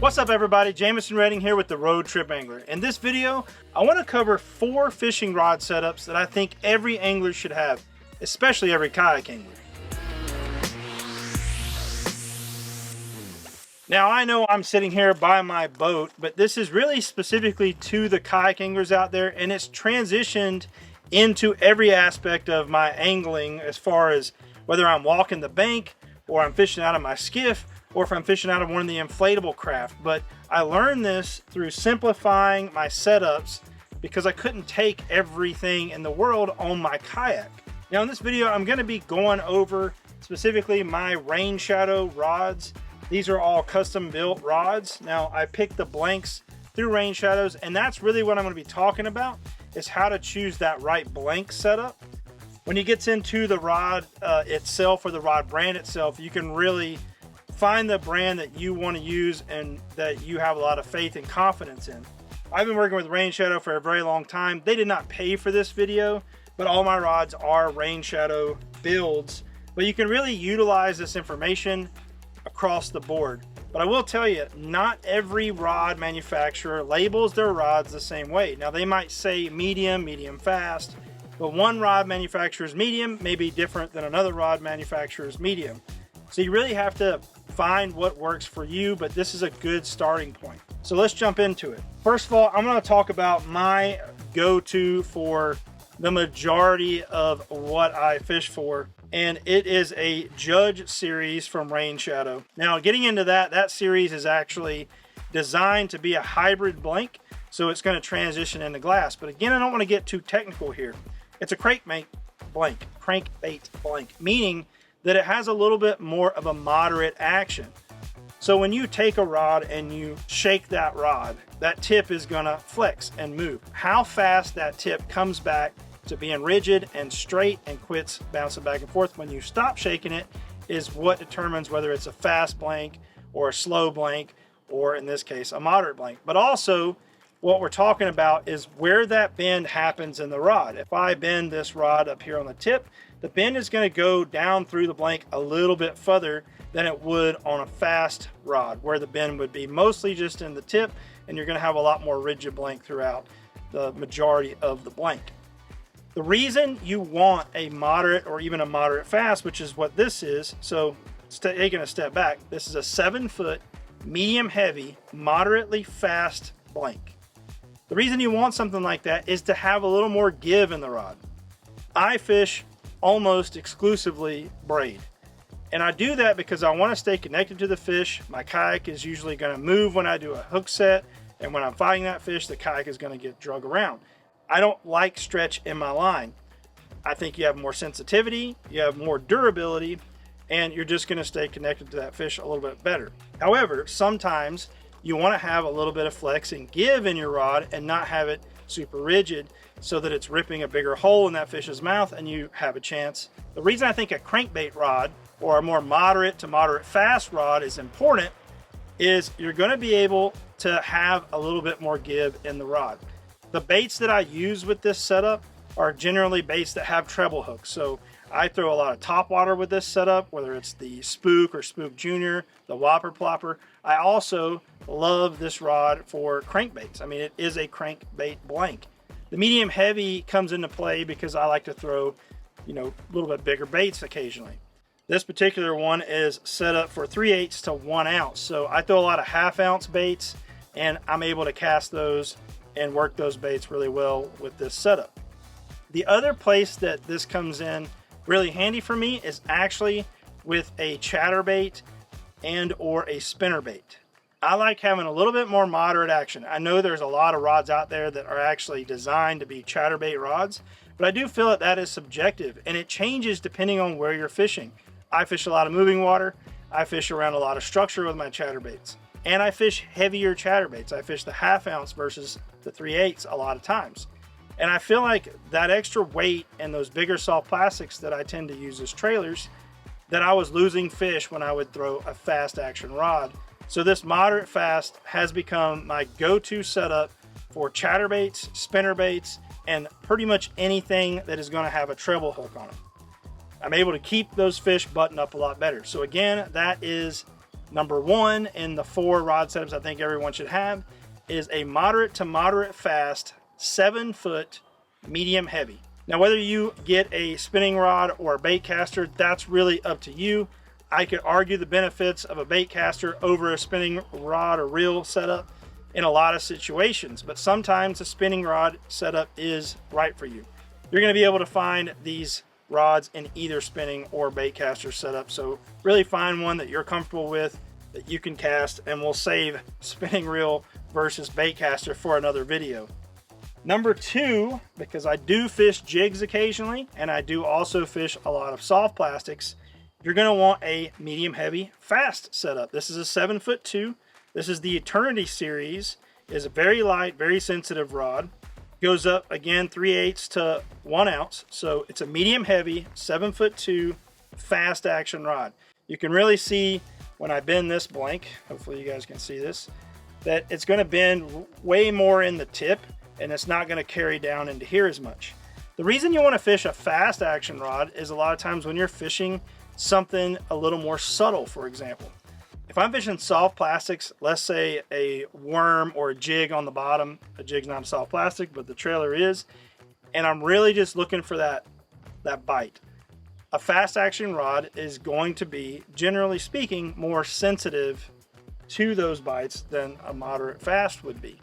What's up everybody, Jamison Redding here with the Road Trip Angler. In this video, I want to cover 4 fishing rod setups that I think every angler should have, especially every kayak angler. Now I know I'm sitting here by my boat, but this is really specifically to the kayak anglers out there, and it's transitioned into every aspect of my angling, as far as whether I'm walking the bank or I'm fishing out of my skiff, or if I'm fishing out of one of the inflatable craft. But I learned this through simplifying my setups because I couldn't take everything in the world on my kayak. Now in this video, I'm going to be going over specifically my Rainshadow rods. These are all custom built rods. Now I picked the blanks through Rainshadows, and that's really what I'm going to be talking about, is how to choose that right blank setup. When it gets into the rod itself, or the rod brand itself, you can really find the brand that you want to use and that you have a lot of faith and confidence in. I've been working with Rainshadow for a very long time. They did not pay for this video, but all my rods are Rainshadow builds. But you can really utilize this information across the board. But I will tell you, not every rod manufacturer labels their rods the same way. Now they might say medium, medium fast, but one rod manufacturer's medium may be different than another rod manufacturer's medium. So you really have to find what works for you, but this is a good starting point. So let's jump into it. First of all, I'm going to talk about my go-to for the majority of what I fish for, and it is a Judge series from Rainshadow. Now getting into that series is actually designed to be a hybrid blank, so it's going to transition into glass. But again, I don't want to get too technical here. It's a crankbait blank, meaning that it has a little bit more of a moderate action. So when you take a rod and you shake that rod, that tip is gonna flex and move. How fast that tip comes back to being rigid and straight and quits bouncing back and forth when you stop shaking it is what determines whether it's a fast blank or a slow blank, or in this case, a moderate blank. But also, what we're talking about is where that bend happens in the rod. If I bend this rod up here on the tip, the bend is going to go down through the blank a little bit further than it would on a fast rod, where the bend would be mostly just in the tip, and you're going to have a lot more rigid blank throughout the majority of the blank. The reason you want a moderate or even a moderate fast, which is what this is, so taking a step back, this is a 7-foot, medium heavy, moderately fast blank. The reason you want something like that is to have a little more give in the rod. I fish almost exclusively braid, and I do that because I want to stay connected to the fish. My kayak is usually going to move when I do a hook set, and when I'm fighting that fish, the kayak is going to get drug around. I don't like stretch in my line. I think you have more sensitivity, you have more durability, and you're just going to stay connected to that fish a little bit better. However, sometimes you want to have a little bit of flex and give in your rod and not have it super rigid so that it's ripping a bigger hole in that fish's mouth and you have a chance. The reason I think a crankbait rod or a more moderate to moderate fast rod is important is you're going to be able to have a little bit more give in the rod. The baits that I use with this setup are generally baits that have treble hooks. So I throw a lot of topwater with this setup, whether it's the Spook or Spook Junior, the Whopper Plopper. I also love this rod for crankbaits. I mean, it is a crankbait blank. The medium heavy comes into play because I like to throw, a little bit bigger baits occasionally. This particular one is set up for 3/8 to 1 ounce. So I throw a lot of 1/2 ounce baits, and I'm able to cast those and work those baits really well with this setup. The other place that this comes in really handy for me is actually with a chatterbait and or a spinnerbait. I like having a little bit more moderate action. I know there's a lot of rods out there that are actually designed to be chatterbait rods, but I do feel that that is subjective, and it changes depending on where you're fishing. I fish a lot of moving water. I fish around a lot of structure with my chatterbaits, and I fish heavier chatterbaits. I fish the 1/2 ounce versus the 3/8 a lot of times. And I feel like that extra weight and those bigger soft plastics that I tend to use as trailers, that I was losing fish when I would throw a fast action rod. So this moderate fast has become my go-to setup for chatterbaits, spinnerbaits, and pretty much anything that is going to have a treble hook on it. I'm able to keep those fish buttoned up a lot better. So again, that is Number one in the 4 rod setups I think everyone should have is a moderate to moderate fast 7-foot medium heavy. Now, whether you get a spinning rod or a bait caster, that's really up to you. I could argue the benefits of a bait caster over a spinning rod or reel setup in a lot of situations, but sometimes a spinning rod setup is right for you. You're going to be able to find these rods in either spinning or bait caster setup, so really find one that you're comfortable with, that you can cast, and we'll save spinning reel versus bait caster for another video. Number 2, because I do fish jigs occasionally, and I do also fish a lot of soft plastics, you're going to want a medium heavy fast setup. This is a 7'2". This is the Eternity series. It's a very light, very sensitive rod. Goes up again 3/8 to 1 ounce. So it's a medium heavy 7'2" fast action rod. You can really see when I bend this blank, hopefully you guys can see this, that it's going to bend way more in the tip, and it's not going to carry down into here as much. The reason you want to fish a fast action rod is a lot of times when you're fishing something a little more subtle. For example, if I'm fishing soft plastics, let's say a worm or a jig on the bottom, a jig's not a soft plastic, but the trailer is, and I'm really just looking for that bite. A fast action rod is going to be, generally speaking, more sensitive to those bites than a moderate fast would be.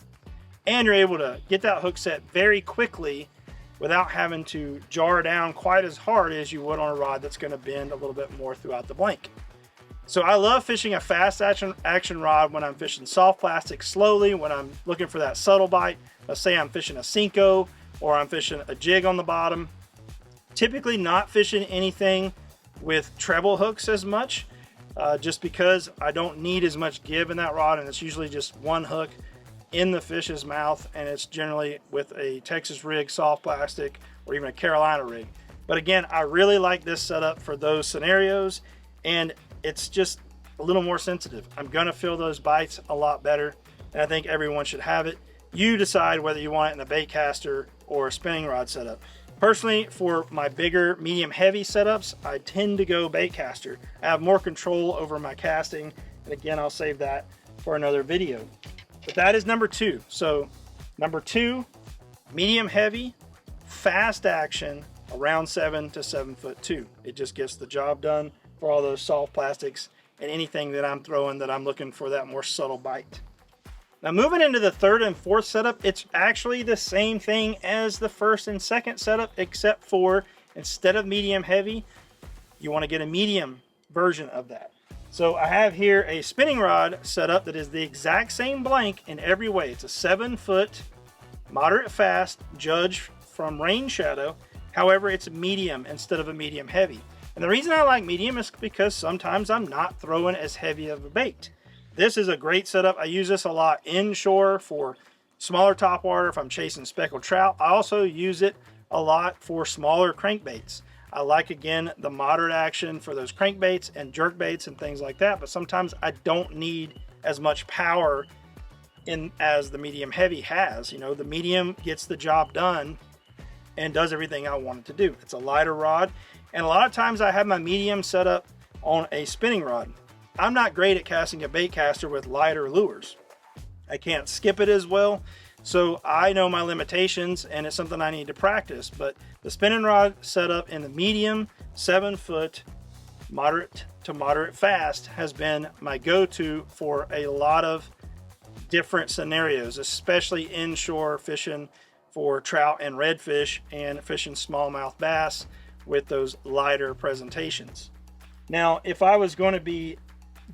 And you're able to get that hook set very quickly without having to jar down quite as hard as you would on a rod that's going to bend a little bit more throughout the blank. So I love fishing a fast action rod when I'm fishing soft plastic slowly, when I'm looking for that subtle bite. Let's say I'm fishing a Cinco or I'm fishing a jig on the bottom. Typically not fishing anything with treble hooks as much, just because I don't need as much give in that rod, and it's usually just one hook in the fish's mouth, and it's generally with a Texas rig, soft plastic, or even a Carolina rig. But again, I really like this setup for those scenarios, and it's just a little more sensitive. I'm gonna feel those bites a lot better, and I think everyone should have it. You decide whether you want it in a bait caster or a spinning rod setup. Personally, for my bigger medium heavy setups, I tend to go bait caster. I have more control over my casting, and again, I'll save that for another video. But that is number 2. So number 2, medium heavy, fast action, around 7 to 7'2". It just gets the job done for all those soft plastics and anything that I'm throwing that I'm looking for that more subtle bite. Now moving into the 3rd and 4th setup, it's actually the same thing as the 1st and 2nd setup, except for instead of medium heavy, you want to get a medium version of that. So I have here a spinning rod setup that is the exact same blank in every way. It's a 7-foot moderate fast Judge from Rainshadow. However, it's medium instead of a medium heavy. And the reason I like medium is because sometimes I'm not throwing as heavy of a bait. This is a great setup. I use this a lot inshore for smaller topwater if I'm chasing speckled trout. I also use it a lot for smaller crankbaits. I like, again, the moderate action for those crankbaits and jerk baits and things like that, but sometimes I don't need as much power in as the medium heavy has. You know, the medium gets the job done and does everything I want it to do. It's a lighter rod, and a lot of times I have my medium set up on a spinning rod. I'm not great at casting a bait caster with lighter lures. I can't skip it as well, so I know my limitations, and it's something I need to practice. But the spinning rod setup in the medium 7-foot moderate to moderate fast has been my go-to for a lot of different scenarios, especially inshore fishing for trout and redfish and fishing smallmouth bass with those lighter presentations. Now, if I was going to be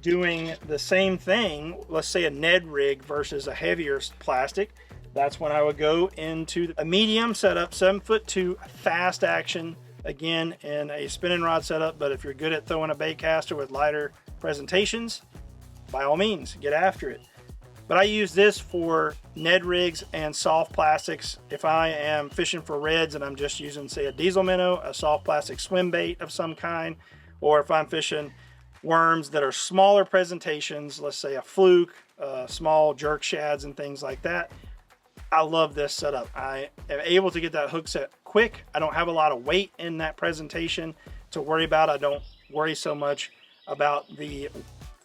doing the same thing, let's say a Ned rig versus a heavier plastic, that's when I would go into a medium setup, 7'2", fast action, again in a spinning rod setup. But if you're good at throwing a bait caster with lighter presentations, by all means, get after it. But I use this for Ned rigs and soft plastics. If I am fishing for reds and I'm just using, say, a diesel minnow, a soft plastic swim bait of some kind, or if I'm fishing worms that are smaller presentations, let's say a fluke, small jerk shads and things like that, I love this setup. I am able to get that hook set quick. I don't have a lot of weight in that presentation to worry about. I don't worry so much about the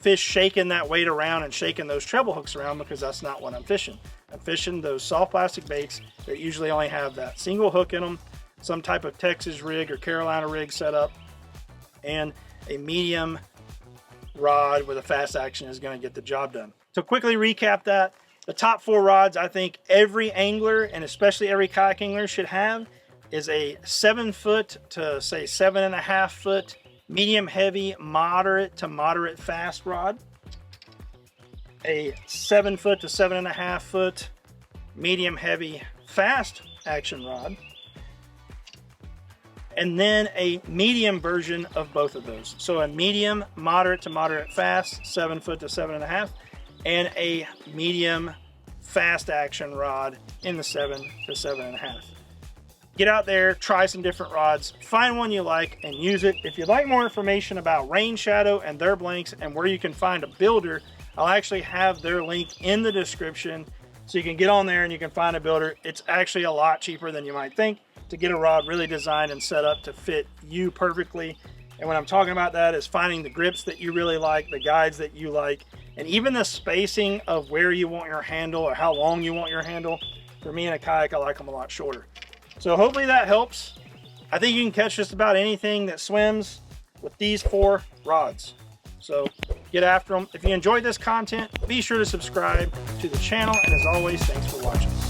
fish shaking that weight around and shaking those treble hooks around, because that's not what I'm fishing. I'm fishing those soft plastic baits that usually only have that single hook in them, some type of Texas rig or Carolina rig set up, and a medium rod with a fast action is going to get the job done. To quickly recap that, the top 4 rods I think every angler, and especially every kayak angler, should have is a 7 foot to say 7.5 foot medium heavy, moderate to moderate fast rod, a 7 foot to 7.5 foot medium heavy fast action rod, and then a medium version of both of those. So a medium, moderate to moderate fast, 7 foot to 7.5, and a medium fast action rod in the 7 to 7.5. Get out there, try some different rods, find one you like and use it. If you'd like more information about Rainshadow and their blanks and where you can find a builder, I'll actually have their link in the description, so you can get on there and you can find a builder. It's actually a lot cheaper than you might think to get a rod really designed and set up to fit you perfectly. And when I'm talking about that, is finding the grips that you really like, the guides that you like, and even the spacing of where you want your handle or how long you want your handle. For me in a kayak, I like them a lot shorter. So hopefully that helps. I think you can catch just about anything that swims with these 4 rods. So get after them. If you enjoyed this content, be sure to subscribe to the channel. And as always, thanks for watching.